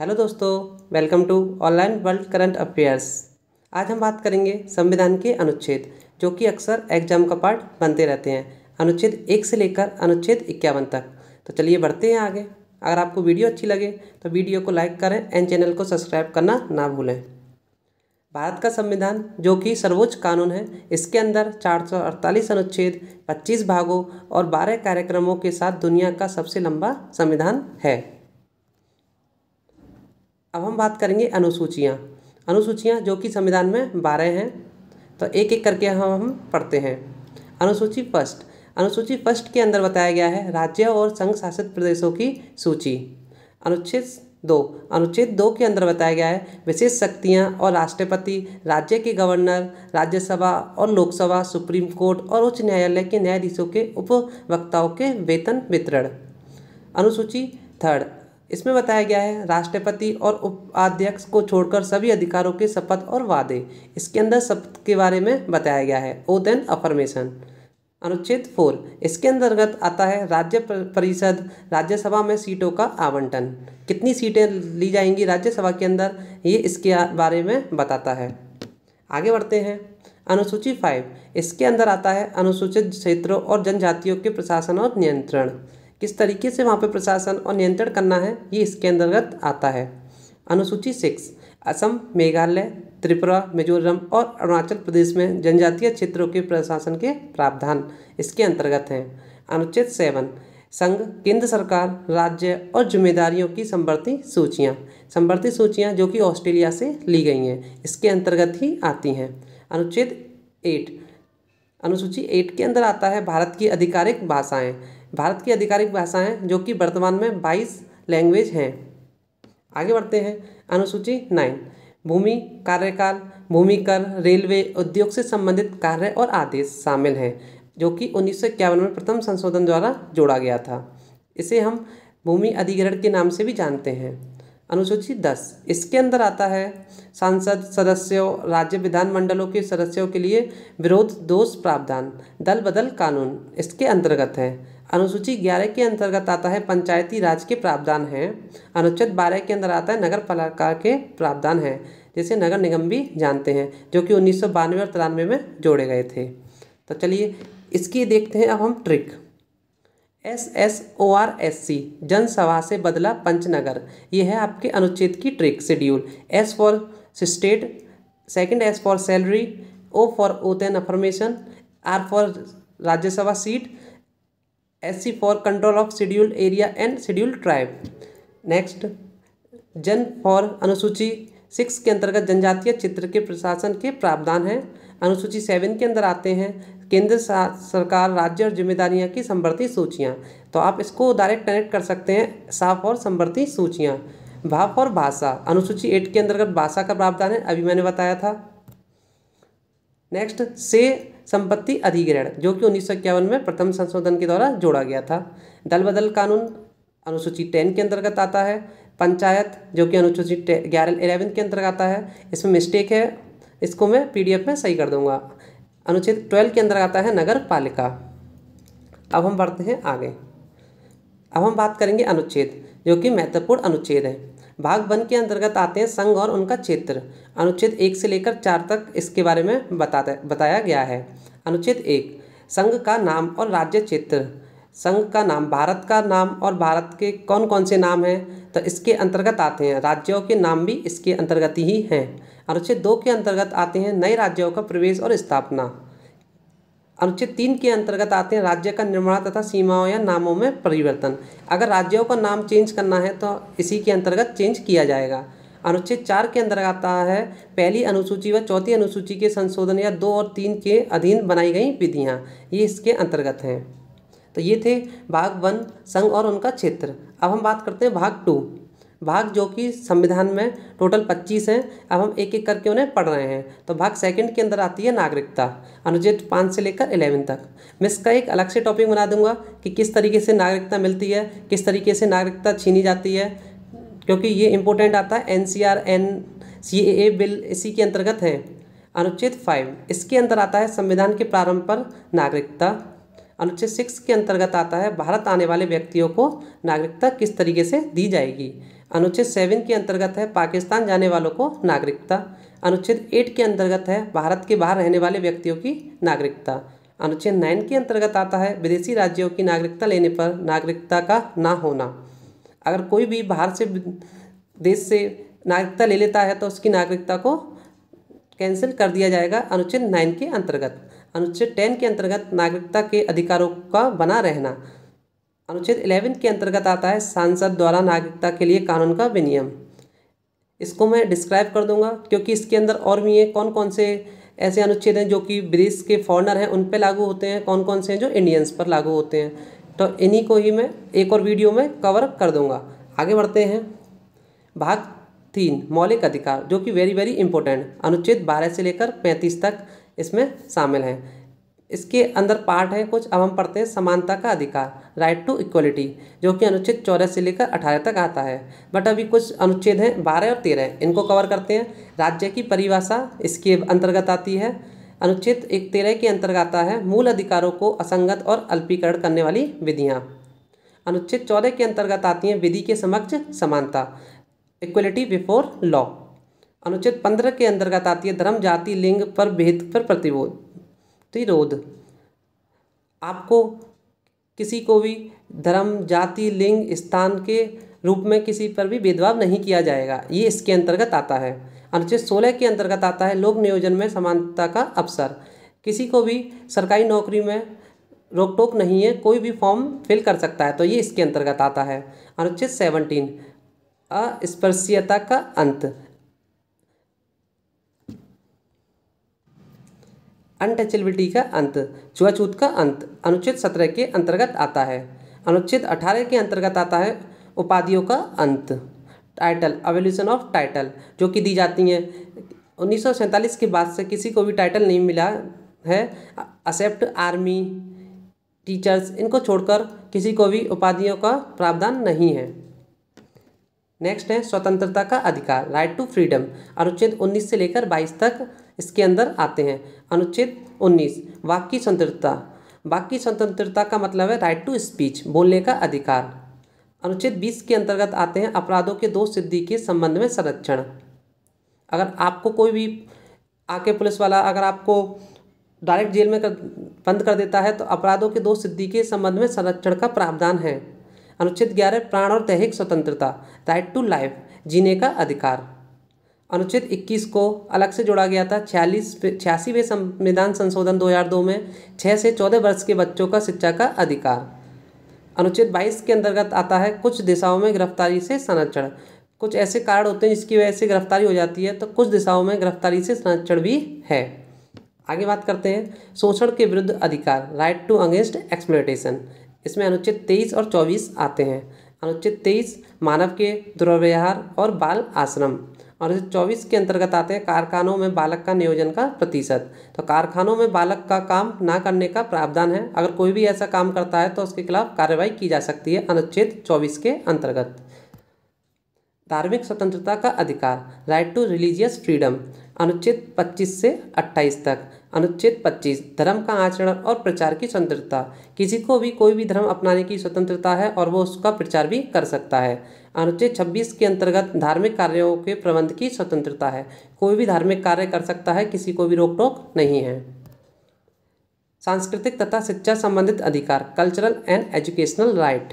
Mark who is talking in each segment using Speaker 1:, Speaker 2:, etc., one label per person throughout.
Speaker 1: Hello दोस्तों, welcome to online world current affairs. आज हम बात करेंगे संविधान के अनुच्छेद जो कि अक्सर एग्जाम का पार्ट बनते रहते हैं। अनुच्छेद 1 से लेकर अनुच्छेद 51 तक। तो चलिए बढ़ते हैं आगे। अगर आपको वीडियो अच्छी लगे तो वीडियो को लाइक करें एंड चैनल को सब्सक्राइब करना ना भूलें। भारत का संविधान जो कि सर्वोच्च कानून है, इसके अंदर 448 अनुच्छेद, 25 भागों और 12 कार्यक्रमों के साथ दुनिया का सबसे लंबा संविधान है। अब हम बात करेंगे अनुसूचियाँ जो कि संविधान में 12 हैं। तो एक एक करके हम पढ़ते हैं। अनुसूची फर्स्ट के अंदर बताया गया है राज्य और संघ शासित प्रदेशों की सूची। अनुच्छेद 2 के अंदर बताया गया है विशेष शक्तियाँ और राष्ट्रपति, राज्य के गवर्नर, राज्यसभा और लोकसभा, सुप्रीम कोर्ट और उच्च न्यायालय के न्यायाधीशों के उपवक्ताओं के वेतन वितरण। अनुसूची 3 इसमें बताया गया है राष्ट्रपति और उपाध्यक्ष को छोड़कर सभी अधिकारों के शपथ और वादे। इसके अंदर शपथ के बारे में बताया गया है ओथ एंड अफर्मेशन। अनुच्छेद 4 इसके अंतर्गत आता है राज्य परिषद, राज्यसभा में सीटों का आवंटन। कितनी सीटें ली जाएंगी राज्यसभा के अंदर, ये इसके बारे में बताता है। आगे बढ़ते हैं। अनुसूची 5 इसके अंदर आता है अनुसूचित क्षेत्रों और जनजातियों के प्रशासन और नियंत्रण। किस तरीके से वहाँ पे प्रशासन और नियंत्रण करना है, ये इसके अंतर्गत आता है। अनुसूची 6 असम, मेघालय, त्रिपुरा, मिजोरम और अरुणाचल प्रदेश में जनजातीय क्षेत्रों के प्रशासन के प्रावधान इसके अंतर्गत हैं। अनुच्छेद 7 संघ, केंद्र सरकार, राज्य और जिम्मेदारियों की संवर्ती सूचियाँ जो कि ऑस्ट्रेलिया से ली गई हैं, इसके अंतर्गत ही आती हैं। अनुसूची 8 के अंदर आता है भारत की आधिकारिक भाषाएं जो कि वर्तमान में 22 लैंग्वेज हैं। आगे बढ़ते हैं। अनुसूची 9 भूमि, कार्यकाल, भूमि कर, रेलवे, उद्योग से संबंधित कार्य और आदेश शामिल हैं, जो कि 1951 में प्रथम संशोधन द्वारा जोड़ा गया था। इसे हम भूमि अधिग्रहण के नाम से भी जानते हैं। अनुसूची 10 इसके अंदर आता है सांसद सदस्यों, राज्य विधानमंडलों के सदस्यों के लिए विरोध दोष प्रावधान, दल बदल कानून इसके अंतर्गत है। अनुसूची 11 के अंतर्गत आता है पंचायती राज के प्रावधान हैं। अनुच्छेद 12 के अंदर आता है नगर पालिका के प्रावधान हैं, जिसे नगर निगम भी जानते हैं, जो कि 1992 और 93 में जोड़े गए थे। तो चलिए इसकी देखते हैं अब हम ट्रिक। SSORSC जनसभा से बदला पंचनगर, ये है आपके अनुच्छेद की trick schedule. S for state, second S for salary, O for oath and affirmation, R for Rajya Sabha seat, SC for control of scheduled area and scheduled tribe. Next जन फॉर अनुसूची 6 के अंतर्गत जनजातीय क्षेत्र के प्रशासन के प्रावधान हैं। अनुसूची 7 के अंदर आते हैं केंद्र सरकार, राज्य और जिम्मेदारियां की संवर्ती सूचियां। तो आप इसको डायरेक्ट कनेक्ट कर सकते हैं साफ और संवर्ती सूचियां। भाव और भाषा, अनुसूची 8 के अंतर्गत भाषा का प्रावधान है, अभी मैंने बताया था। नेक्स्ट से संपत्ति अधिग्रहण, जो कि 1951 में प्रथम संशोधन के द्वारा जोड़ा गया था। दल बदल कानून अनुसूची 10 के अंतर्गत आता है। पंचायत, जो कि अनुसूची 11 के अंतर्गत आता है, इसमें मिस्टेक है, इसको मैं PDF में सही कर दूंगा। अनुच्छेद 12 के अंदर आता है नगर पालिका। अब हम बढ़ते हैं आगे। अब हम बात करेंगे अनुच्छेद जो कि महत्वपूर्ण अनुच्छेद है। भाग 1 के अंतर्गत आते हैं संघ और उनका क्षेत्र। अनुच्छेद 1 से लेकर 4 तक इसके बारे में बताया गया है। अनुच्छेद 1 संघ का नाम और राज्य क्षेत्र। संघ का नाम, भारत का नाम और भारत के कौन कौन से नाम हैं, तो इसके अंतर्गत आते हैं। राज्यों के नाम भी इसके अंतर्गत ही हैं। अनुच्छेद 2 के अंतर्गत आते हैं नए राज्यों का प्रवेश और स्थापना। अनुच्छेद 3 के अंतर्गत आते हैं राज्य का निर्माण तथा सीमाओं या नामों में परिवर्तन। अगर राज्यों का नाम चेंज करना है तो इसी के अंतर्गत चेंज किया जाएगा। अनुच्छेद 4 के अंतर्गत आता है पहली अनुसूची व चौथी अनुसूची के संशोधन या 2 और 3 के अधीन बनाई गई विधियाँ, ये इसके अंतर्गत हैं। तो ये थे भाग 1 संघ और उनका क्षेत्र। अब हम बात करते हैं भाग 2। भाग जो कि संविधान में टोटल 25 हैं। अब हम एक एक करके उन्हें पढ़ रहे हैं। तो भाग 2 के अंदर आती है नागरिकता, अनुच्छेद 5 से लेकर 11 तक। मैं इसका एक अलग से टॉपिक बना दूंगा कि किस तरीके से नागरिकता मिलती है, किस तरीके से नागरिकता छीनी जाती है, क्योंकि ये इंपॉर्टेंट आता है। NCR CAA बिल इसी के अंतर्गत है। अनुच्छेद 5 इसके अंदर आता है संविधान के प्रारंभ पर नागरिकता। अनुच्छेद 6 के अंतर्गत आता है भारत आने वाले व्यक्तियों को नागरिकता किस तरीके से दी जाएगी। अनुच्छेद 7 के अंतर्गत है पाकिस्तान जाने वालों को नागरिकता। अनुच्छेद 8 के अंतर्गत है भारत के बाहर रहने वाले व्यक्तियों की नागरिकता। अनुच्छेद 9 के अंतर्गत आता है विदेशी राज्यों की नागरिकता लेने पर नागरिकता का ना होना। अगर कोई भी बाहर से देश से नागरिकता ले लेता है तो उसकी नागरिकता को कैंसिल कर दिया जाएगा अनुच्छेद 9 के अंतर्गत। अनुच्छेद 10 के अंतर्गत नागरिकता के अधिकारों का बना रहना। अनुच्छेद 11 के अंतर्गत आता है सांसद द्वारा नागरिकता के लिए कानून का विनियम। इसको मैं डिस्क्राइब कर दूंगा क्योंकि इसके अंदर और भी हैं कौन कौन से ऐसे अनुच्छेद हैं जो कि विदेश के फॉरेनर हैं उन पे लागू होते हैं, कौन कौन से हैं जो इंडियंस पर लागू होते हैं। तो इन्हीं को ही मैं एक और वीडियो में कवर कर दूंगा। आगे बढ़ते हैं। भाग 3 मौलिक अधिकार, जो कि वेरी वेरी इंपॉर्टेंट, अनुच्छेद 12 से लेकर 35 तक इसमें शामिल हैं। इसके अंदर पार्ट है कुछ, अब हम पढ़ते हैं समानता का अधिकार, राइट टू इक्वलिटी, जो कि अनुच्छेद 14 से लेकर 18 तक आता है। बट अभी कुछ अनुच्छेद हैं 12 और 13, इनको कवर करते हैं। राज्य की परिभाषा इसके अंतर्गत आती है। अनुच्छेद 13 के अंतर्गत आता है मूल अधिकारों को असंगत और अल्पीकरण करने वाली विधियाँ। अनुच्छेद 14 के अंतर्गत आती हैं विधि के समक्ष समानता, इक्वलिटी बिफोर लॉ। अनुच्छेद 15 के अंतर्गत आती है धर्म जाति लिंग पर भेद पर प्रतिरोध। आपको किसी को भी धर्म जाति लिंग स्थान के रूप में किसी पर भी भेदभाव नहीं किया जाएगा, ये इसके अंतर्गत आता है। अनुच्छेद 16 के अंतर्गत आता है लोक नियोजन में समानता का अवसर, किसी को भी सरकारी नौकरी में रोक टोक नहीं है, कोई भी फॉर्म फिल कर सकता है, तो ये इसके अंतर्गत आता है। अनुच्छेद 17 अस्पृश्यता का अंत, अनटचेबिलिटी का अंत, छुआछूत का अंत अनुच्छेद 17 के अंतर्गत आता है। अनुच्छेद 18 के अंतर्गत आता है उपाधियों का अंत, टाइटल, एवोल्यूशन ऑफ टाइटल, जो कि दी जाती हैं। 1947 के बाद से किसी को भी टाइटल नहीं मिला है, एक्सेप्ट आर्मी टीचर्स, इनको छोड़कर किसी को भी उपाधियों का प्रावधान नहीं है। नेक्स्ट है स्वतंत्रता का अधिकार, राइट टू फ्रीडम, अनुच्छेद 19 से लेकर 22 तक इसके अंदर आते हैं। अनुच्छेद 19 वाक की स्वतंत्रता, वाक की स्वतंत्रता का मतलब है राइट टू स्पीच, बोलने का अधिकार। अनुच्छेद 20 के अंतर्गत आते हैं अपराधों के दोष सिद्धि के संबंध में संरक्षण। अगर आपको कोई भी आके पुलिस वाला अगर आपको डायरेक्ट जेल में बंद कर देता है तो अपराधों के दोष सिद्धि के संबंध में संरक्षण का प्रावधान है। अनुच्छेद 11 प्राण और दैहिक स्वतंत्रता, राइट टू लाइफ, जीने का अधिकार। अनुच्छेद 21 को अलग से जोड़ा गया था 86वें संविधान संशोधन 2002 में, 6 से 14 वर्ष के बच्चों का शिक्षा का अधिकार। अनुच्छेद 22 के अंतर्गत आता है कुछ दिशाओं में गिरफ्तारी से संरक्षण, कुछ ऐसे कारण होते हैं जिसकी वजह से गिरफ्तारी हो जाती है, तो कुछ दिशाओं में गिरफ्तारी से संरक्षण भी है। आगे बात करते हैं शोषण के विरुद्ध अधिकार, राइट टू अगेंस्ट एक्सप्लॉयटेशन, इसमें अनुच्छेद 23 और 24 आते हैं। अनुच्छेद 23 मानव के दुर्व्यवहार और बाल आश्रम, अनुच्छेद 24 के अंतर्गत आते हैं कारखानों में बालक का नियोजन का प्रतिशत, तो कारखानों में बालक का काम ना करने का प्रावधान है, अगर कोई भी ऐसा काम करता है तो उसके खिलाफ कार्रवाई की जा सकती है अनुच्छेद 24 के अंतर्गत। धार्मिक स्वतंत्रता का अधिकार, राइट टू रिलीजियस फ्रीडम, अनुच्छेद 25 से 28 तक। अनुच्छेद 25 धर्म का आचरण और प्रचार की स्वतंत्रता, किसी को भी कोई भी धर्म अपनाने की स्वतंत्रता है और वो उसका प्रचार भी कर सकता है। अनुच्छेद 26 के अंतर्गत धार्मिक कार्यों के प्रबंध की स्वतंत्रता है, कोई भी धार्मिक कार्य कर सकता है, किसी को भी रोक टोक नहीं है। सांस्कृतिक तथा शिक्षा संबंधित अधिकार, कल्चरल एंड एजुकेशनल राइट,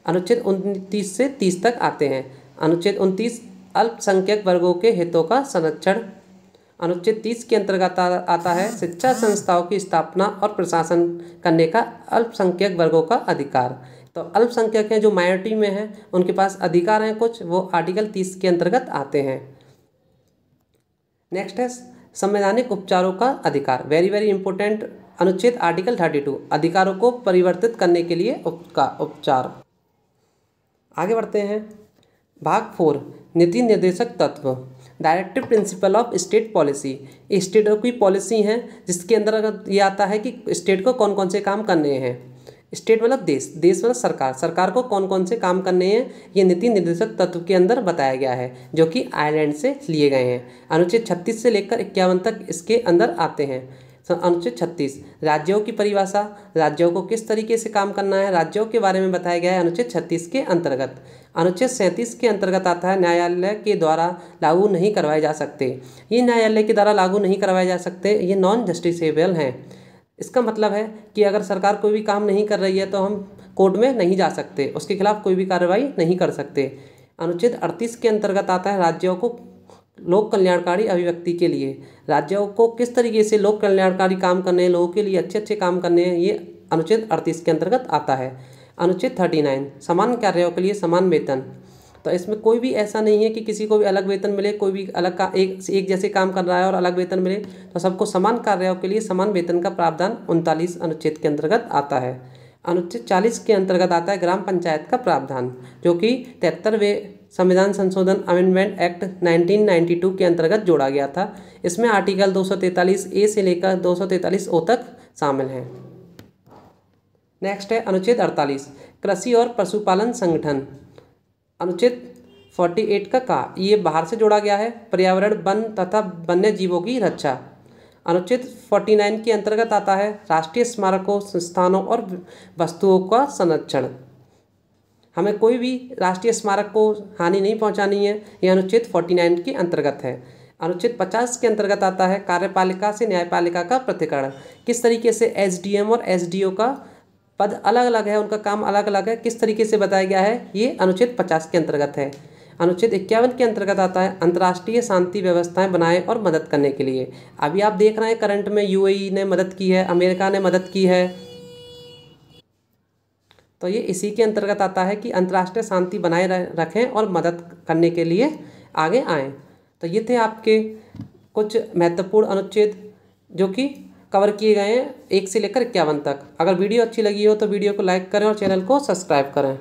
Speaker 1: अनुच्छेद 29 से 30 तक आते हैं। अनुच्छेद 29 अल्पसंख्यक वर्गों के हितों का संरक्षण। अनुच्छेद 30 के अंतर्गत आता है शिक्षा संस्थाओं की स्थापना और प्रशासन करने का अल्पसंख्यक वर्गों का अधिकार, तो अल्पसंख्यक हैं जो माइनॉरिटी में हैं उनके पास अधिकार हैं कुछ, वो आर्टिकल 30 के अंतर्गत आते हैं। नेक्स्ट है संवैधानिक उपचारों का अधिकार, वेरी वेरी इंपॉर्टेंट, अनुच्छेद आर्टिकल 32 अधिकारों को परिवर्तित करने के लिए उपचार। आगे बढ़ते हैं। भाग 4 नीति निर्देशक तत्व, directive principle of state policy, state की पॉलिसी हैं जिसके अंदर ये आता है कि स्टेट को कौन कौन से काम करने हैं। स्टेट मतलब देश, देश मतलब सरकार, सरकार को कौन कौन से काम करने हैं ये नीति निर्देशक तत्व के अंदर बताया गया है, जो कि आयरलैंड से लिए गए हैं। अनुच्छेद 36 से लेकर 51 तक इसके अंदर आते हैं। अनुच्छेद 36 राज्यों की परिभाषा, राज्यों को किस तरीके से काम करना है, राज्यों के बारे में बताया गया है अनुच्छेद 36 के अंतर्गत। अनुच्छेद 37 के अंतर्गत आता है न्यायालय के द्वारा लागू नहीं करवाए जा सकते। ये न्यायालय के द्वारा लागू नहीं करवाए जा सकते, ये नॉन जस्टिसेबल हैं। इसका मतलब है कि अगर सरकार कोई भी काम नहीं कर रही है तो हम कोर्ट में नहीं जा सकते, उसके खिलाफ कोई भी कार्रवाई नहीं कर सकते। अनुच्छेद 38 के अंतर्गत आता है राज्यों को लोक कल्याणकारी अभिव्यक्ति के लिए, राज्यों को किस तरीके से लोक कल्याणकारी काम करने हैं, लोगों के लिए अच्छे अच्छे काम करने हैं, ये अनुच्छेद 38 के अंतर्गत आता है। अनुच्छेद 39 समान कार्यों के लिए समान वेतन। तो इसमें कोई भी ऐसा नहीं है कि किसी को भी अलग वेतन मिले, कोई भी अलग का एक जैसे काम कर रहा है और अलग वेतन मिले, तो सबको समान कार्यों के लिए समान वेतन का प्रावधान 39 अनुच्छेद के अंतर्गत आता है। अनुच्छेद 40 के अंतर्गत आता है ग्राम पंचायत का प्रावधान, जो कि 73वें संविधान संशोधन अमेंडमेंट एक्ट 1992 के अंतर्गत जोड़ा गया था। इसमें आर्टिकल 243A से लेकर 243O तक शामिल हैं। नेक्स्ट है अनुच्छेद 48 कृषि और पशुपालन संगठन। अनुच्छेद 48 का ये बाहर से जोड़ा गया है, पर्यावरण, वन तथा वन्य जीवों की रक्षा। अनुच्छेद 49 के अंतर्गत आता है राष्ट्रीय स्मारकों, संस्थानों और वस्तुओं का संरक्षण। हमें कोई भी राष्ट्रीय स्मारक को हानि नहीं पहुंचानी है, यह अनुच्छेद 49 के अंतर्गत है। अनुच्छेद 50 के अंतर्गत आता है कार्यपालिका से न्यायपालिका का पृथक्करण। किस तरीके से एसडीएम और एसडीओ का पद अलग अलग है, उनका काम अलग अलग है, किस तरीके से बताया गया है, ये अनुच्छेद 50 के अंतर्गत है। अनुच्छेद 51 के अंतर्गत आता है अंतर्राष्ट्रीय शांति व्यवस्थाएं बनाए और मदद करने के लिए। अभी आप देख रहे हैं करंट में यूएई ने मदद की है, अमेरिका ने मदद की है, तो ये इसी के अंतर्गत आता है कि अंतर्राष्ट्रीय शांति बनाए रखें और मदद करने के लिए आगे आएँ। तो ये थे आपके कुछ महत्वपूर्ण अनुच्छेद जो कि कवर किए गए हैं 1 से लेकर 51 तक। अगर वीडियो अच्छी लगी हो तो वीडियो को लाइक करें और चैनल को सब्सक्राइब करें।